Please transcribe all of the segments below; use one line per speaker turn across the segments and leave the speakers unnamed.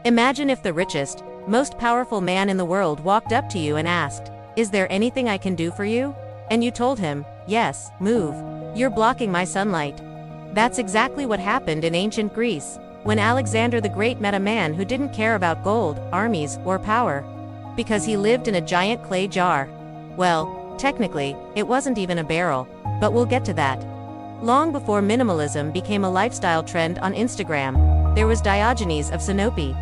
Imagine if the richest, most powerful man in the world walked up to you and asked, "Is there anything I can do for you?" And you told him, "Yes, move. You're blocking my sunlight." That's exactly what happened in ancient Greece, when Alexander the Great met a man who didn't care about gold, armies, or power. Because he lived in a giant clay jar. Well, technically, it wasn't even a barrel, but we'll get to that. Long before minimalism became a lifestyle trend on Instagram, there was Diogenes of Sinope,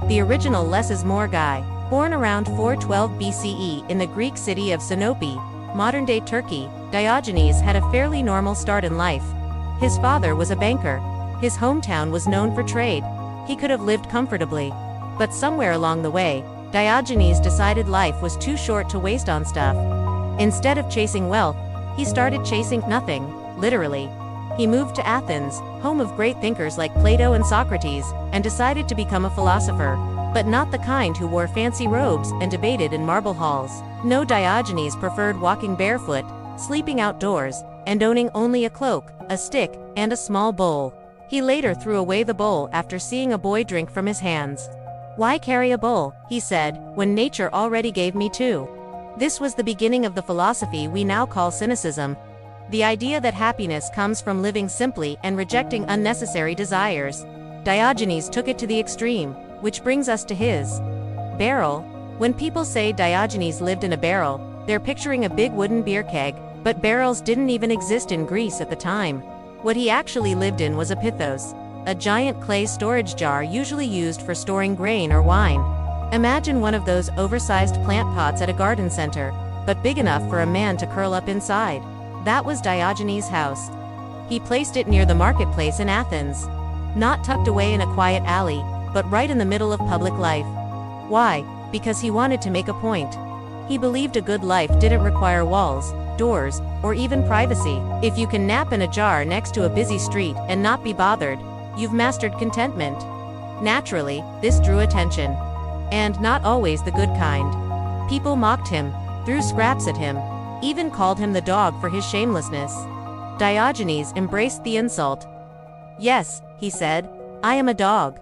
the original less is more guy. Born around 412 BCE in the Greek city of Sinope, modern-day Turkey, Diogenes had a fairly normal start in life. His father was a banker. His hometown was known for trade. He could have lived comfortably. But somewhere along the way, Diogenes decided life was too short to waste on stuff. Instead of chasing wealth, he started chasing nothing, literally. He moved to Athens, home of great thinkers like Plato and Socrates, and decided to become a philosopher. But not the kind who wore fancy robes and debated in marble halls. No, Diogenes preferred walking barefoot, sleeping outdoors, and owning only a cloak, a stick, and a small bowl. He later threw away the bowl after seeing a boy drink from his hands. "Why carry a bowl," he said, "when nature already gave me two?" This was the beginning of the philosophy we now call Cynicism. The idea that happiness comes from living simply and rejecting unnecessary desires. Diogenes took it to the extreme, which brings us to his barrel. When people say Diogenes lived in a barrel, they're picturing a big wooden beer keg, but barrels didn't even exist in Greece at the time. What he actually lived in was a pithos, a giant clay storage jar usually used for storing grain or wine. Imagine one of those oversized plant pots at a garden center, but big enough for a man to curl up inside. That was Diogenes' house. He placed it near the marketplace in Athens. Not tucked away in a quiet alley, but right in the middle of public life. Why? Because he wanted to make a point. He believed a good life didn't require walls, doors, or even privacy. If you can nap in a jar next to a busy street and not be bothered, you've mastered contentment. Naturally, this drew attention. And not always the good kind. People mocked him, threw scraps at him, even called him the dog for his shamelessness. Diogenes embraced the insult. "Yes," he said, "I am a dog.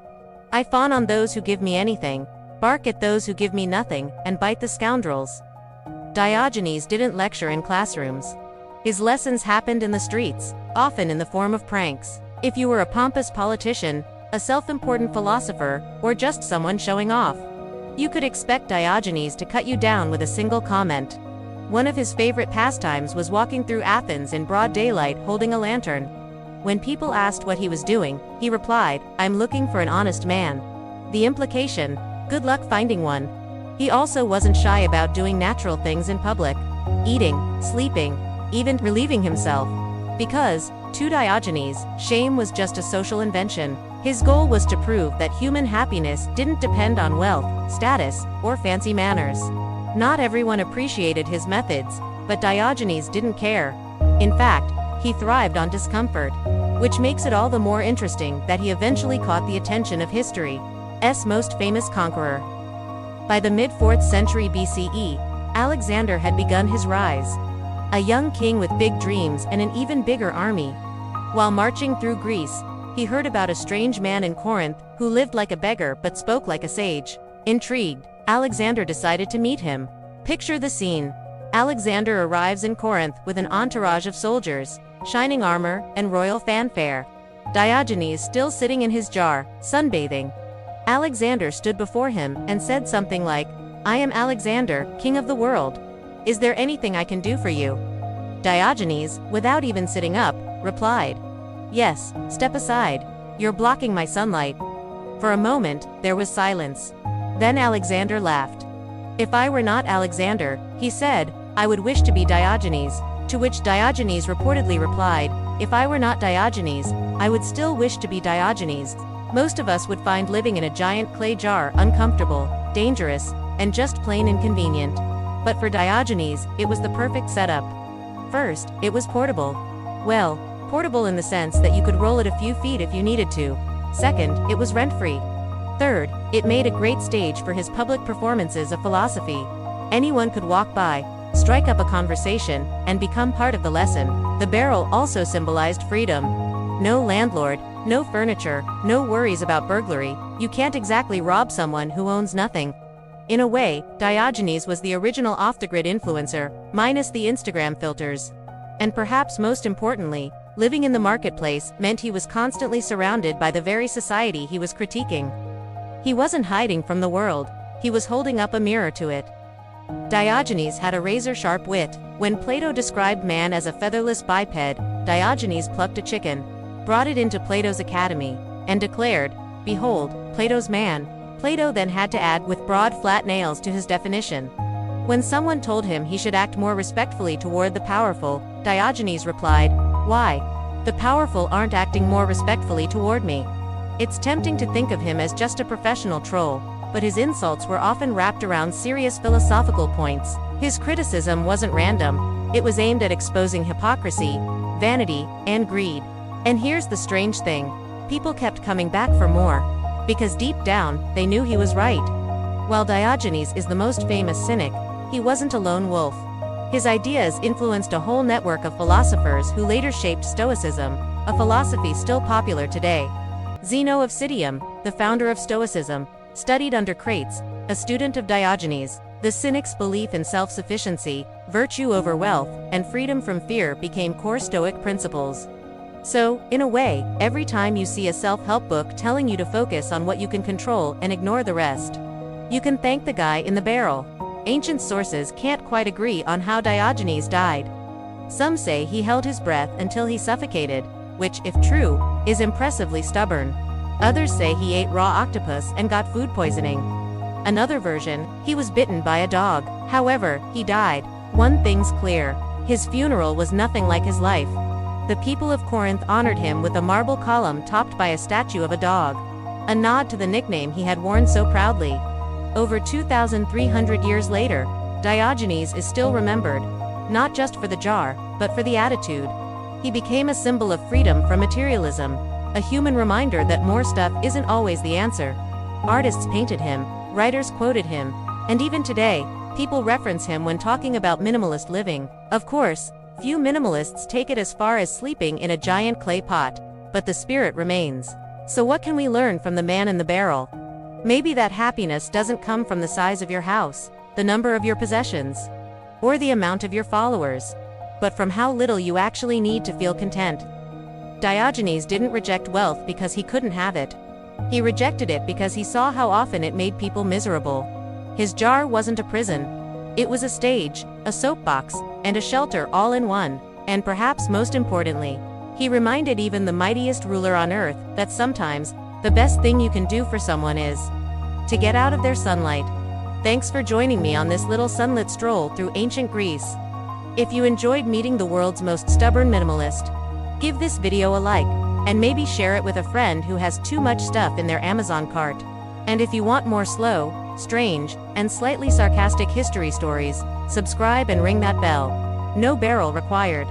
I fawn on those who give me anything, bark at those who give me nothing, and bite the scoundrels." Diogenes didn't lecture in classrooms. His lessons happened in the streets, often in the form of pranks. If you were a pompous politician, a self-important philosopher, or just someone showing off, you could expect Diogenes to cut you down with a single comment. One of his favorite pastimes was walking through Athens in broad daylight holding a lantern. When people asked what he was doing, he replied, "I'm looking for an honest man." The implication, good luck finding one. He also wasn't shy about doing natural things in public. Eating, sleeping, even relieving himself. Because, to Diogenes, shame was just a social invention. His goal was to prove that human happiness didn't depend on wealth, status, or fancy manners. Not everyone appreciated his methods, but Diogenes didn't care. In fact, he thrived on discomfort. Which makes it all the more interesting that he eventually caught the attention of history's most famous conqueror. By the mid-4th century BCE, Alexander had begun his rise. A young king with big dreams and an even bigger army. While marching through Greece, he heard about a strange man in Corinth who lived like a beggar but spoke like a sage. Intrigued, Alexander decided to meet him. Picture the scene. Alexander arrives in Corinth with an entourage of soldiers, shining armor, and royal fanfare. Diogenes still sitting in his jar, sunbathing. Alexander stood before him and said something like, "I am Alexander, king of the world. Is there anything I can do for you?" Diogenes, without even sitting up, replied, "Yes, step aside. You're blocking my sunlight." For a moment, there was silence. Then Alexander laughed. "If I were not Alexander," he said, "I would wish to be Diogenes." To which Diogenes reportedly replied, "If I were not Diogenes, I would still wish to be Diogenes." Most of us would find living in a giant clay jar uncomfortable, dangerous, and just plain inconvenient. But for Diogenes, it was the perfect setup. First, it was portable. Well, portable in the sense that you could roll it a few feet if you needed to. Second, it was rent-free. Third, it made a great stage for his public performances of philosophy. Anyone could walk by, strike up a conversation, and become part of the lesson. The barrel also symbolized freedom. No landlord, no furniture, no worries about burglary. You can't exactly rob someone who owns nothing. In a way, Diogenes was the original off-the-grid influencer, minus the Instagram filters. And perhaps most importantly, living in the marketplace meant he was constantly surrounded by the very society he was critiquing. He wasn't hiding from the world, he was holding up a mirror to it. Diogenes had a razor-sharp wit. When Plato described man as a featherless biped, Diogenes plucked a chicken, brought it into Plato's academy, and declared, "Behold, Plato's man." Plato then had to add with broad flat nails to his definition. When someone told him he should act more respectfully toward the powerful, Diogenes replied, "Why? The powerful aren't acting more respectfully toward me." It's tempting to think of him as just a professional troll, but his insults were often wrapped around serious philosophical points. His criticism wasn't random, it was aimed at exposing hypocrisy, vanity, and greed. And here's the strange thing, people kept coming back for more. Because deep down, they knew he was right. While Diogenes is the most famous cynic, he wasn't a lone wolf. His ideas influenced a whole network of philosophers who later shaped Stoicism, a philosophy still popular today. Zeno of Citium, the founder of Stoicism, studied under Crates, a student of Diogenes. The Cynic's belief in self-sufficiency, virtue over wealth, and freedom from fear became core Stoic principles. So, in a way, every time you see a self-help book telling you to focus on what you can control and ignore the rest, you can thank the guy in the barrel. Ancient sources can't quite agree on how Diogenes died. Some say he held his breath until he suffocated, which, if true, is impressively stubborn. Others say he ate raw octopus and got food poisoning. Another version, he was bitten by a dog. However, he died. One thing's clear, his funeral was nothing like his life. The people of Corinth honored him with a marble column topped by a statue of a dog, a nod to the nickname he had worn so proudly. Over 2,300 years later, Diogenes is still remembered, not just for the jar, but for the attitude. He became a symbol of freedom from materialism, a human reminder that more stuff isn't always the answer. Artists painted him, writers quoted him, and even today, people reference him when talking about minimalist living. Of course, few minimalists take it as far as sleeping in a giant clay pot, but the spirit remains. So what can we learn from the man in the barrel? Maybe that happiness doesn't come from the size of your house, the number of your possessions, or the amount of your followers, but from how little you actually need to feel content. Diogenes didn't reject wealth because he couldn't have it. He rejected it because he saw how often it made people miserable. His jar wasn't a prison. It was a stage, a soapbox, and a shelter all in one. And perhaps most importantly, he reminded even the mightiest ruler on earth that sometimes, the best thing you can do for someone is to get out of their sunlight. Thanks for joining me on this little sunlit stroll through ancient Greece. If you enjoyed meeting the world's most stubborn minimalist, give this video a like, and maybe share it with a friend who has too much stuff in their Amazon cart. And if you want more slow, strange, and slightly sarcastic history stories, subscribe and ring that bell. No barrel required.